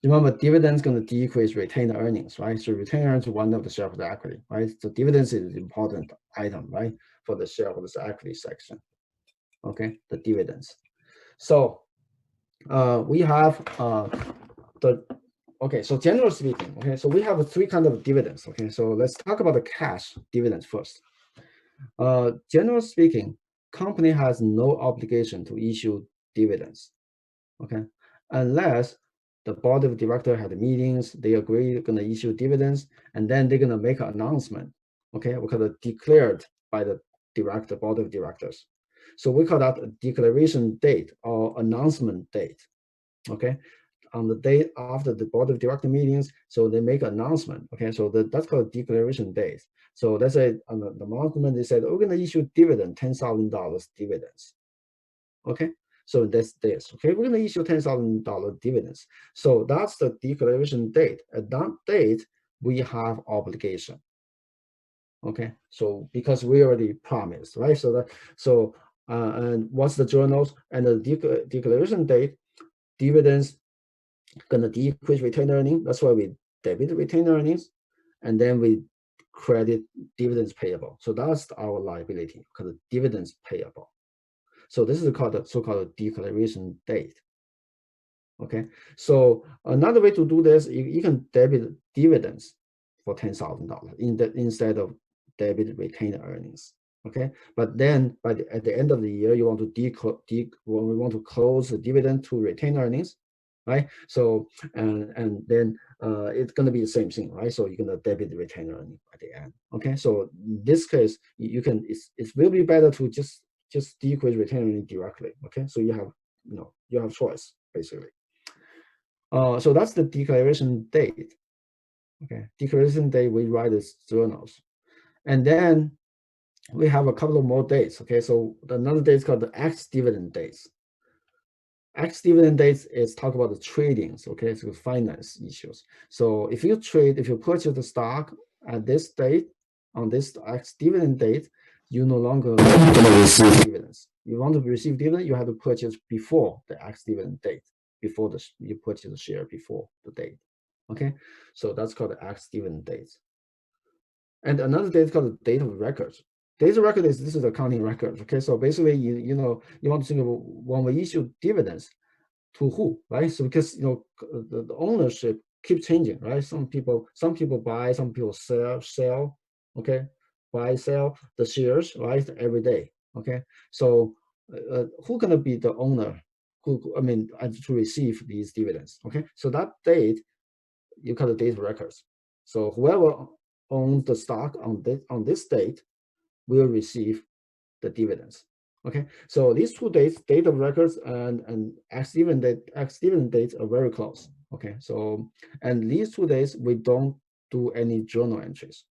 Remember, dividends going to decrease retained earnings, right? So retained earnings is one of the shareholder equity, right? So dividends is an important item, right, for the shareholders equity section. Okay, the dividends. So we have the okay. So generally speaking, okay, so we have three kinds of dividends. Okay, so let's talk about the cash dividends first. Generally speaking, company has no obligation to issue dividends. Okay, unless the board of director had meetings, they agree they're going to issue dividends, and then they're going to make an announcement. Okay, we call it declared by the board of directors. So we call that a declaration date or announcement date. Okay, on the day after the board of director meetings, so they make an announcement. Okay, so that's called declaration date. So that's a on the announcement they said, oh, we're going to issue dividend, $10,000 dividends. Okay, so that's this. Okay, we're going to issue $10,000 dividends. So that's the declaration date. At that date, we have obligation. Okay, so because we already promised, right? And what's the journals and the declaration date? Dividends gonna decrease retained earnings. That's why we debit retained earnings, and then we credit dividends payable. So that's our liability because dividends payable. So this is called the so-called declaration date. Okay, so another way to do this, you can debit dividends for $10,000 instead of debit retained earnings. Okay, but then at the end of the year, you want to we want to close the dividend to retained earnings, right? So and then it's going to be the same thing, right? So you're going to debit the retained earnings at the end. Okay, so in this case, you can it will be better to just decrease retained earnings directly. Okay, so you have choice basically. So that's the declaration date. Okay, declaration date we write as journals, and then we have a couple of more dates. Okay, so another date is called the ex-dividend dates. Ex-dividend dates is talk about the tradings. Okay, so finance issues. So if you purchase the stock at this date on this ex-dividend date, you no longer receive dividends. You want to receive dividend, you have to purchase before the ex-dividend date, before you purchase the share before the date. Okay, so that's called the ex-dividend date. And another date is called the date of records. Date of record this is accounting records. Okay, so basically you want to think of when we issue dividends to who, right? So because the ownership keeps changing, right? Some people buy, some people sell. Okay, buy sell the shares, right, every day. Okay, so who gonna be the owner? To receive these dividends. Okay, so that date you call the date of records. So whoever owns the stock on this date will receive the dividends. Okay, so these two dates, date of records and ex-dividend dates are very close. Okay, so and these 2 days we don't do any journal entries.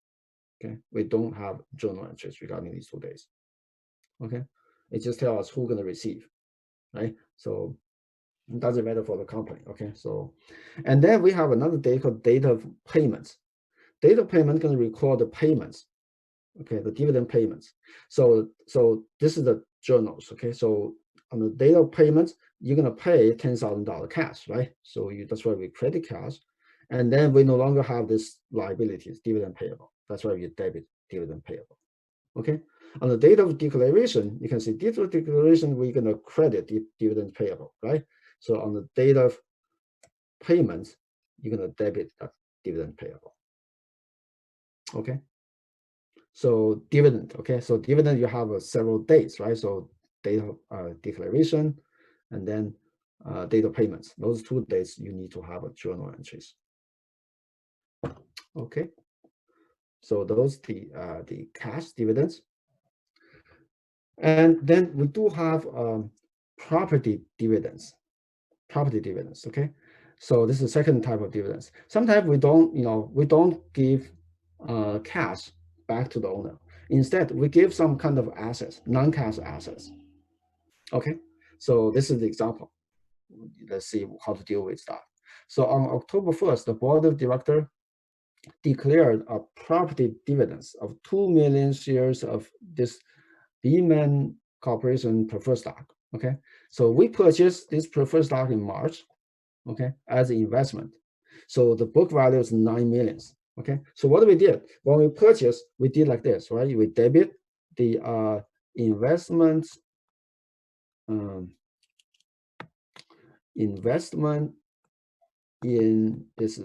Okay, we don't have journal entries regarding these 2 days. Okay, it just tells us who's going to receive, right? So it doesn't matter for the company. Okay, so and then we have another date called date of payments. Date of payment can record the payments. Okay, the dividend payments. So this is the journals. Okay, so on the date of payments, you're gonna pay $10,000 cash, right? So that's why we credit cash, and then we no longer have this liabilities, dividend payable. That's why we debit dividend payable. Okay, on the date of declaration, you can see date of declaration, we're gonna credit the dividend payable, right? So on the date of payments, you're gonna debit that dividend payable. Okay. So dividend, okay, so dividend you have several dates, right? So date of declaration, and then date of payments. Those 2 dates you need to have a journal entries. Okay, so those the cash dividends, and then we do have property dividends. Property dividends, okay. So this is the second type of dividends. Sometimes we don't give cash back to the owner. Instead, we give some kind of assets, non-cash assets. Okay, so this is the example. Let's see how to deal with that. So on October 1st, the board of directors declared a property dividends of 2 million shares of this B-Man Corporation preferred stock. Okay, so we purchased this preferred stock in March. okay, as an investment. So the book value is 9 million. Okay, so what we did when we purchased, we did like this, right? We debit the investment investment in this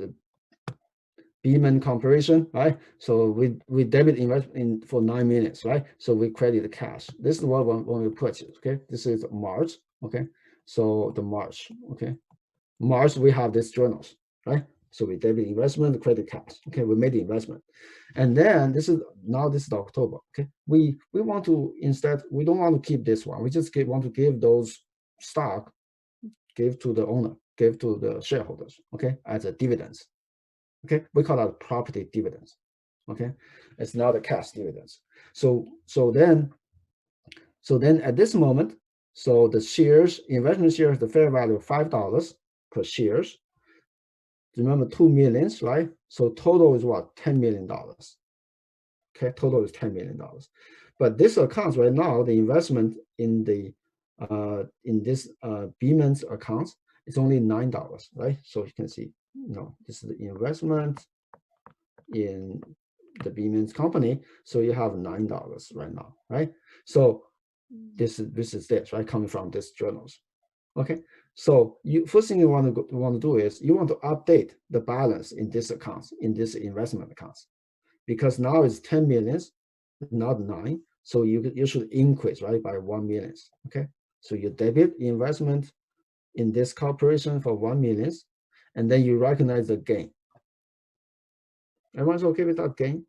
Beeman Corporation, right? So we debit investment in for 9 million, right? So we credit the cash. This is what when we purchase, okay? This is March, okay? So the March, okay? March we have these journals, right? So we debit investment, credit cash. Okay, we made the investment, and then this is October. Okay, we want to instead we don't want to keep this one. We just want to give those stock, give to the owner, give to the shareholders. Okay, as a dividends. Okay, we call that property dividends. Okay, it's not a cash dividends. So then at this moment, so the shares, investment shares, the fair value of $5 per shares. Remember 2 millions, right? So total is what? $10 million. Okay, total is $10 million. But this accounts right now, the investment in this Beeman's accounts is only $9, right? So you can see, this is the investment in the Beeman's company. So you have $9 right now, right? So this is this, right? Coming from these journals. Okay, so first thing you want to do is you want to update the balance in this accounts, in this investment accounts, because now it's 10 millions, not 9. So you should increase, right, by 1 million. Okay, so you debit investment in this corporation for 1 million, and then you recognize the gain. Everyone's okay with that gain?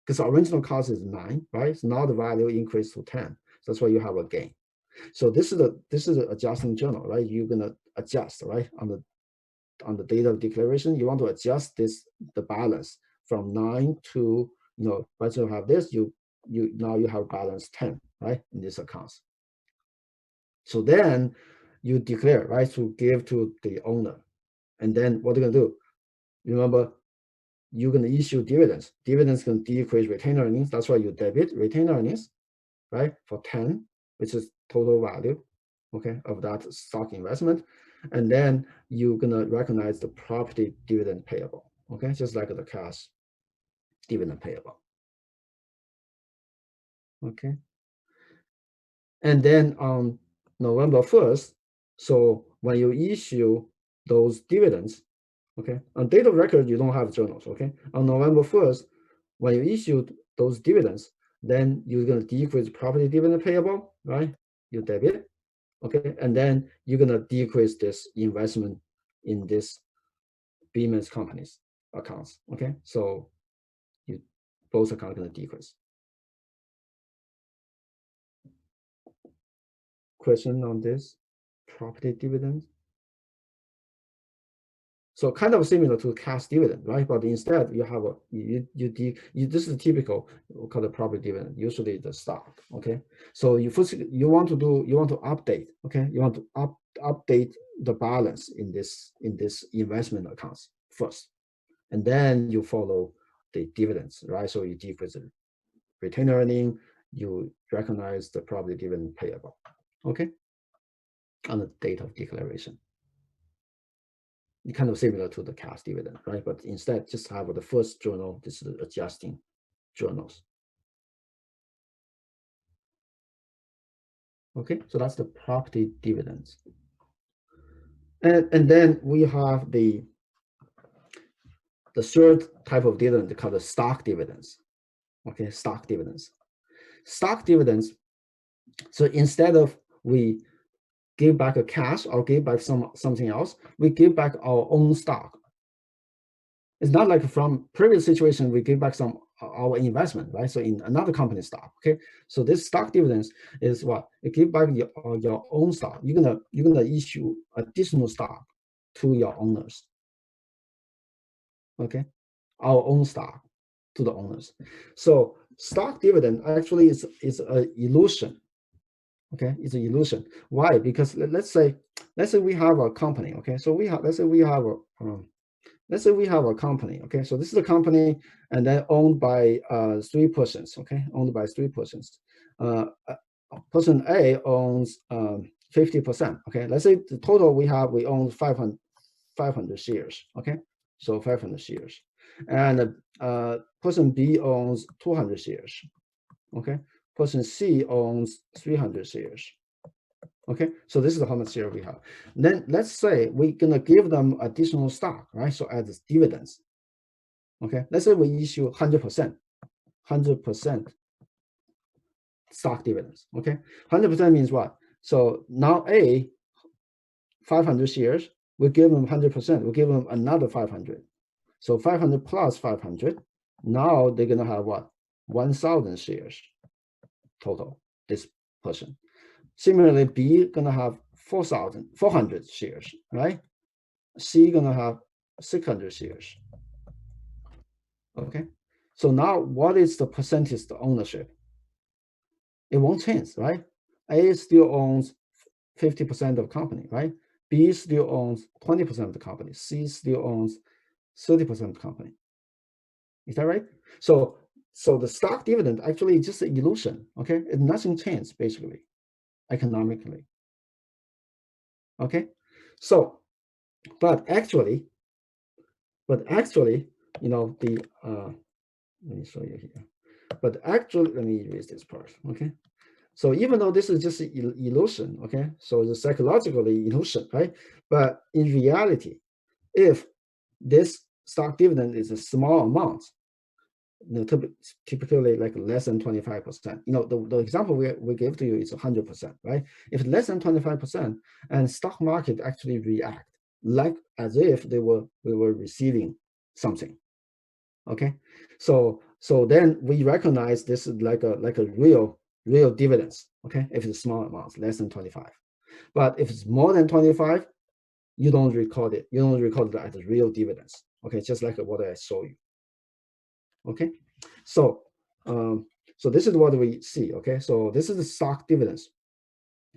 Because the original cost is 9, right? So now the value increased to 10. So that's why you have a gain. So this is the adjusting journal, right? You're gonna adjust, right, on the date of declaration. You want to adjust the balance from 9 to, once you have this, now you have balance 10, right, in this accounts. So then you declare, right, to give to the owner, and then what are you gonna do? Remember, you're gonna issue dividends. Dividends can decrease retained earnings. That's why you debit retained earnings, right, for 10, which is total value, okay, of that stock investment. And then you're gonna recognize the property dividend payable, okay, just like the cash dividend payable. Okay. And then on November 1st, so when you issue those dividends, okay, on date of record, you don't have journals, okay? On November 1st, when you issued those dividends, then you're going to decrease property dividend payable, right? You debit, okay? And then you're going to decrease this investment in this Beeman's companies accounts, okay? So both accounts are going to decrease. Question on this property dividends? So kind of similar to cash dividend, right? But instead you have this is typical, we call it property dividend, usually the stock. Okay, so you want to update. Okay, you want to update the balance in this investment accounts first, and then you follow the dividends, right? So you decrease the retained earning, you recognize the property dividend payable. Okay, on the date of declaration. Kind of similar to the cash dividend, right? But instead, just have the first journal, this is adjusting journals. Okay, so that's the property dividends. And then we have the third type of dividend called the stock dividends. Okay, stock dividends. Stock dividends, so instead of we give back a cash or give back something else, we give back our own stock. It's not like from previous situation, we give back our investment, right? So in another company stock, okay? So this stock dividends is what? You give back your own stock. You're gonna issue additional stock to your owners, okay? Our own stock to the owners. So stock dividend actually is an illusion, okay? It's an illusion. Why? Because let's say we have a company, okay? So let's say we have a company, okay? So this is a company and then owned by 3 persons, okay? Owned by 3 persons. Person A owns 50%, okay? Let's say the total we own 500 shares. Okay, so 500 shares, and person B owns 200 shares. Okay, person C owns 300 shares. Okay, so this is how much share we have. Then let's say we're gonna give them additional stock, right? So as dividends. Okay, let's say we issue 100%, 100% stock dividends. Okay, 100% means what? So now A, 500 shares, we give them 100%. We give them another 500. So 500 plus 500. Now they're gonna have what? 1,000 shares total. This person. Similarly, B gonna have 400 shares, right? C gonna have 600 shares. Okay. So now what is the percentage of ownership? It won't change, right? A still owns 50% of the company, right? B still owns 20% of the company. C still owns 30% of the company. Is that right? So the stock dividend actually is just an illusion, okay? Nothing changed basically, economically. Okay. So, but actually, you know, let me show you here. But actually, let me erase this part. Okay. So even though this is just an illusion, okay, so it's psychologically illusion, right? But in reality, if this stock dividend is a small amount, you know, typically like less than 25%. You know, the example we gave to you is 100%, right? If less than 25%, and stock market actually react like as if we were receiving something. Okay, so then we recognize this is like a real dividends. Okay, if it's small amounts, less than 25. But if it's more than 25, you don't record it. You don't record it as real dividends. Okay, just like what I showed you. Okay, so so this is what we see. Okay, so this is the stock dividends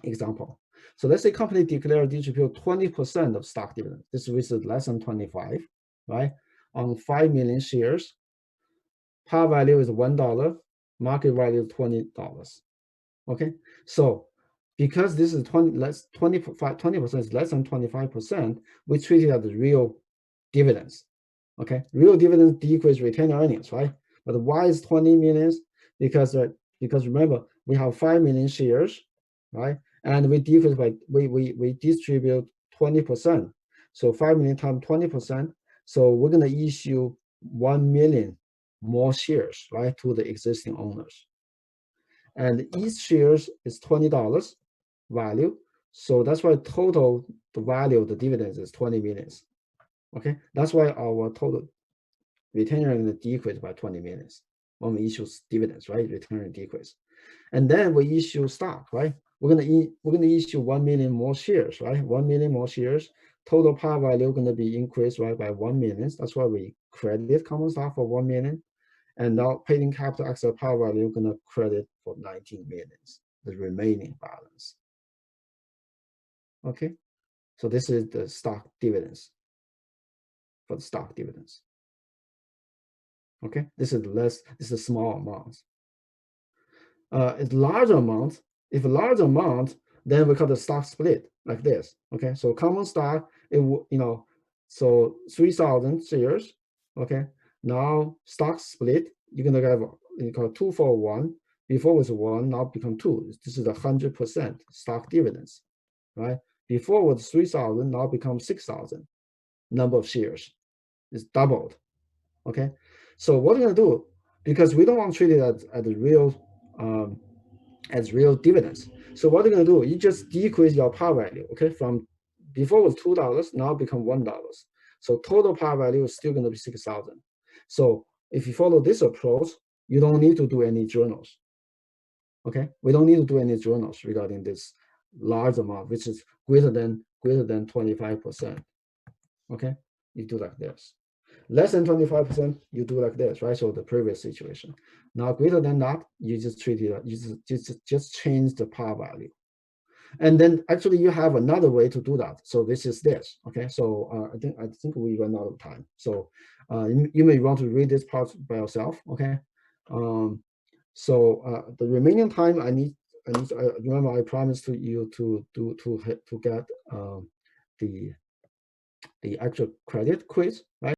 example. So let's say company declare distribute 20% of stock dividend. This is less than 25, right? On 5 million shares, par value is $1, market value is $20. Okay, so because this is 20% is less than 25%, we treat it as real dividends. Okay, real dividends decrease retained earnings, right? But why is 20 millions? Because remember we have 5 million shares, right? And we decrease by we distribute 20%. So 5 million times 20%. So we're gonna issue 1 million more shares, right, to the existing owners. And each shares is $20 value. So that's why total the value of the dividends is 20 millions. Okay, that's why our total return earnings decrease by 20 millions when we issue dividends, right? Return decrease. And then we issue stock, right? We're gonna issue 1 million more shares, right? 1 million more shares. Total par value gonna be increased, right, by 1 million. That's why we credit common stock for 1 million. And now paid-in capital extra par value gonna credit for 19 millions, the remaining balance. Okay, so this is the stock dividends for the stock dividends. Okay, this is a small amount. It's large amount. If a large amount, then we call the stock split like this. Okay, so common stock, so 3,000 shares. Okay, now stock split, you're gonna have you call 2 for 1. Before was 1, now become 2. This is 100% stock dividends, right? Before was 3,000, now become 6,000. Number of shares is doubled. Okay, so what we're gonna do, because we don't want to treat it as real dividends. So what you're gonna do, you just decrease your par value. Okay, from before it was $2, now become $1. So total par value is still gonna be 6,000. So if you follow this approach, you don't need to do any journals. Okay, we don't need to do any journals regarding this large amount, which is greater than 25%. Okay, you do like this. Less than 25%, you do like this, right? So the previous situation. Now greater than that, you just treat it, you just change the par value. And then actually you have another way to do that. So this is this, okay? So I think we run out of time. So you may want to read this part by yourself, okay? The remaining time I need remember I promised to you to get the the actual credit quiz, right?